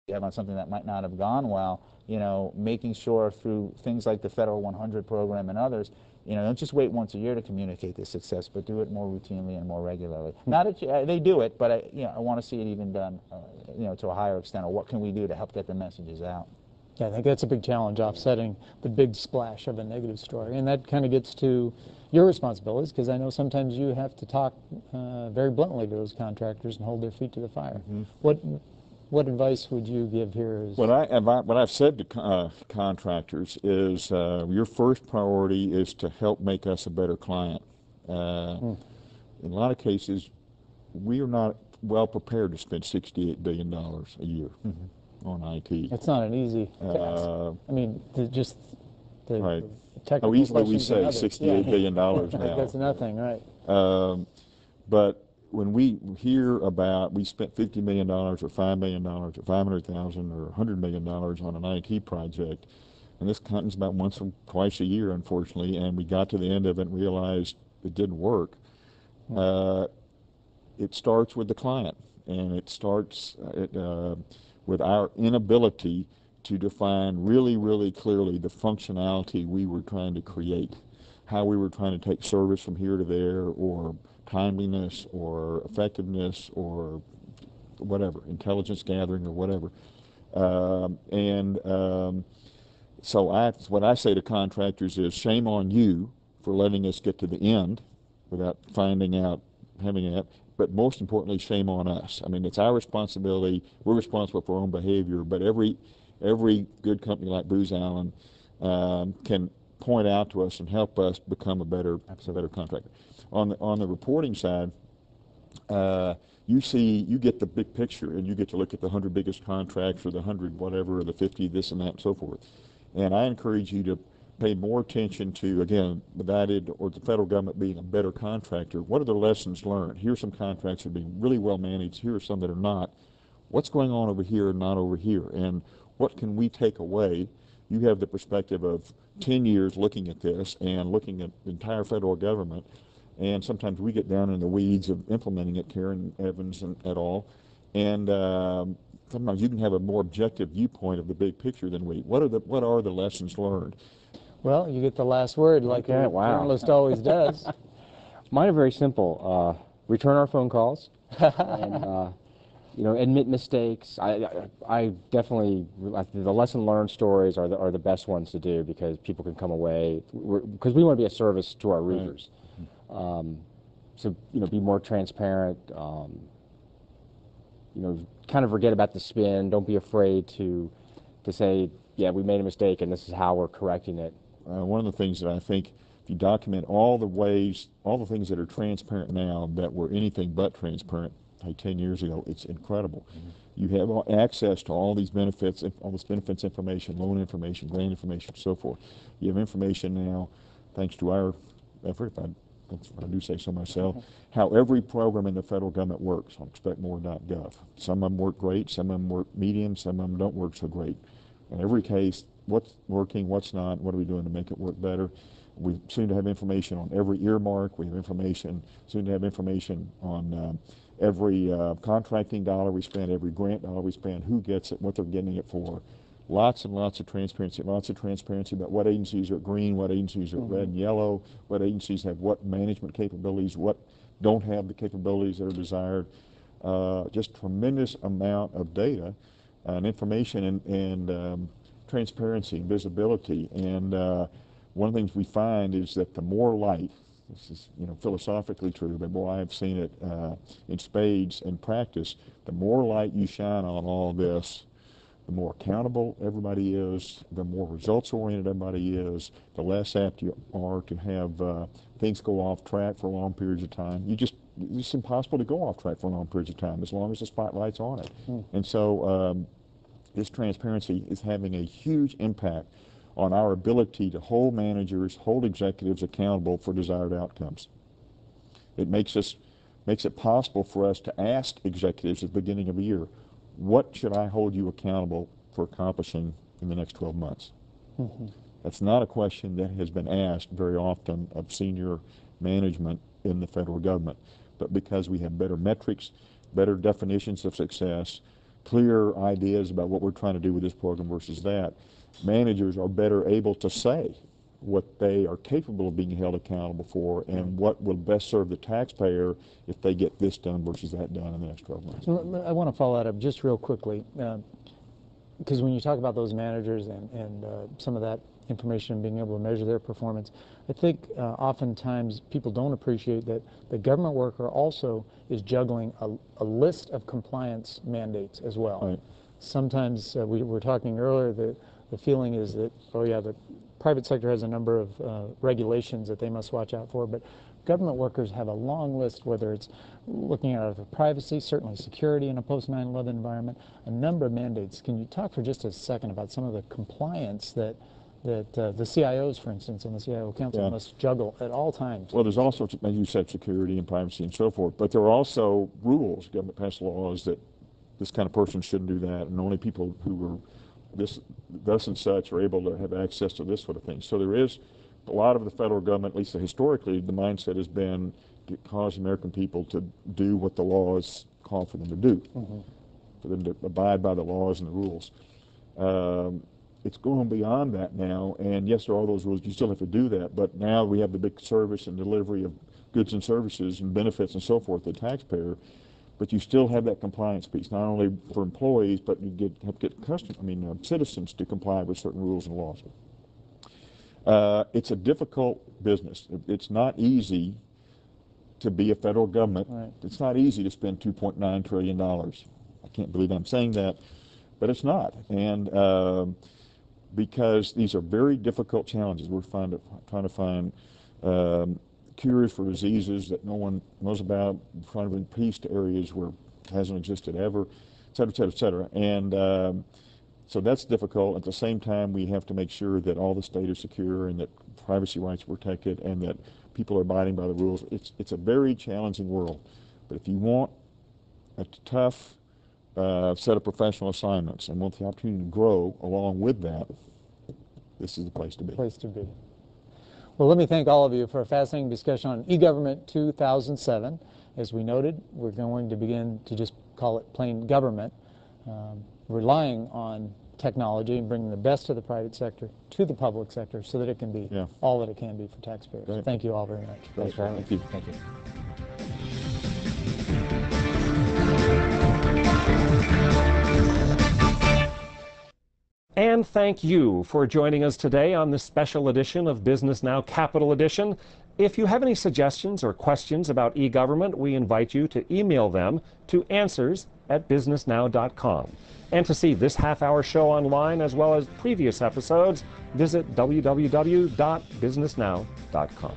you have on something that might not have gone well, making sure through things like the Federal 100 program and others, don't just wait once a year to communicate the success, but do it more routinely and more regularly. Not that they do it, but I want to see it even done, to a higher extent. Or what can we do to help get the messages out? Yeah, I think that's a big challenge, offsetting the big splash of a negative story, and that kind of gets to your responsibilities, because I know sometimes you have to talk very bluntly to those contractors and hold their feet to the fire. Mm-hmm. What advice would you give here? What I've said to contractors is your first priority is to help make us a better client. In a lot of cases, we are not well prepared to spend $68 billion a year on IT. It's not an easy task. I mean, just the right. technical easily we say $68 billion now. That's nothing, right? But when we hear about we spent $50 million or $5 million or $500,000 or $100 million on an IT project, and this happens about once or twice a year, unfortunately, and we got to the end of it and realized it didn't work, it starts with the client, and it starts with our inability to define really, really clearly the functionality we were trying to create, how we were trying to take service from here to there, or timeliness, or effectiveness, or whatever, intelligence gathering, or whatever. So what I say to contractors is, shame on you for letting us get to the end without finding out, having it. But most importantly, shame on us. I mean, it's our responsibility. We're responsible for our own behavior. But every good company like Booz Allen can point out to us and help us become a better contractor. On the reporting side, you get the big picture, and you get to look at the 100 biggest contracts, or the 100 whatever, or the 50 this and that and so forth. And I encourage you to pay more attention to, again, or the federal government being a better contractor. What are the lessons learned? Here are some contracts that are being really well managed. Here are some that are not. What's going on over here and not over here? And what can we take away? You have the perspective of 10 years looking at this and looking at the entire federal government. And sometimes we get down in the weeds of implementing it, Karen Evans and et al. And sometimes you can have a more objective viewpoint of the big picture than we. What are the lessons learned? Well, you get the last word, like a journalist always does. Mine are very simple. Return our phone calls, and admit mistakes. I definitely, the lesson learned stories are the best ones to do, because people can come away, because we want to be a service to our readers. Right. So be more transparent. Kind of forget about the spin. Don't be afraid to say, yeah, we made a mistake, and this is how we're correcting it. One of the things that I think, if you document all the things that are transparent now that were anything but transparent 10 years ago, it's incredible. Mm-hmm. You have access to all these benefits, all this benefits information, loan information, grant information, so forth. You have information now, thanks to our effort, if I do say so myself, how every program in the federal government works on expectmore.gov. Some of them work great, some of them work medium, some of them don't work so great. In every case, what's working, what's not, what are we doing to make it work better? We soon to have information on every earmark. We have soon to have information on every contracting dollar we spend, every grant dollar we spend, who gets it, what they're getting it for. Lots and lots of transparency about what agencies are green, what agencies are red and yellow, what agencies have what management capabilities, what don't have the capabilities that are desired. Just tremendous amount of data and information and transparency and visibility. And one of the things we find is that the more light, this is philosophically true, but boy, I've seen it in spades in practice, the more light you shine on all this, the more accountable everybody is, the more results-oriented everybody is, the less apt you are to have things go off track for long periods of time. It's impossible to go off track for long periods of time as long as the spotlight's on it. And so this transparency is having a huge impact on our ability to hold managers, hold executives accountable for desired outcomes. It makes it possible for us to ask executives at the beginning of the year, what should I hold you accountable for accomplishing in the next 12 months? That's not a question that has been asked very often of senior management in the federal government, but because we have better metrics, better definitions of success, clear ideas about what we're trying to do with this program versus that, managers are better able to say what they are capable of being held accountable for and what will best serve the taxpayer if they get this done versus that done in the next 12 months. I want to follow that up just real quickly, because when you talk about those managers and some of that information and being able to measure their performance, I think oftentimes people don't appreciate that the government worker also is juggling a list of compliance mandates as well. Right. Sometimes we were talking earlier that the feeling is that, oh yeah, the private sector has a number of regulations that they must watch out for, but government workers have a long list, whether it's looking at privacy, certainly security in a post 9/11 environment, a number of mandates. Can you talk for just a second about some of the compliance that the CIOs, for instance, and the CIO Council must juggle at all times? Well, there's all sorts of, as you said, security and privacy and so forth, but there are also rules. Government passed laws that this kind of person shouldn't do that, and only people who are thus and such are able to have access to this sort of thing. So there is a lot of the federal government, at least historically, the mindset has been to cause American people to do what the laws call for them to do, for them to abide by the laws and the rules. It's going beyond that now, and yes, there are all those rules. You still have to do that, but now we have the big service and delivery of goods and services and benefits and so forth to the taxpayer. But you still have that compliance piece, not only for employees, but you have to get citizens to comply with certain rules and laws. It's a difficult business. It's not easy to be a federal government. Right. It's not easy to spend $2.9 trillion. I can't believe I'm saying that, but it's not. And because these are very difficult challenges, we're trying to find cures for diseases that no one knows about, trying to bring peace to areas where it hasn't existed ever, et cetera, et cetera, et cetera. And so that's difficult. At the same time, we have to make sure that all the state is secure and that privacy rights are protected and that people are abiding by the rules. It's a very challenging world. But if you want a tough set of professional assignments and want the opportunity to grow along with that, this is the place to be. Well, let me thank all of you for a fascinating discussion on e-government 2007. As we noted, we're going to begin to just call it plain government, relying on technology and bringing the best of the private sector to the public sector so that it can be all that it can be for taxpayers. Great. Thank you all very much. Thanks for having me. Thank you. Thank you. And thank you for joining us today on this special edition of Business Now Capital Edition. If you have any suggestions or questions about e-government, we invite you to email them to answers@businessnow.com. And to see this half-hour show online as well as previous episodes, visit www.businessnow.com.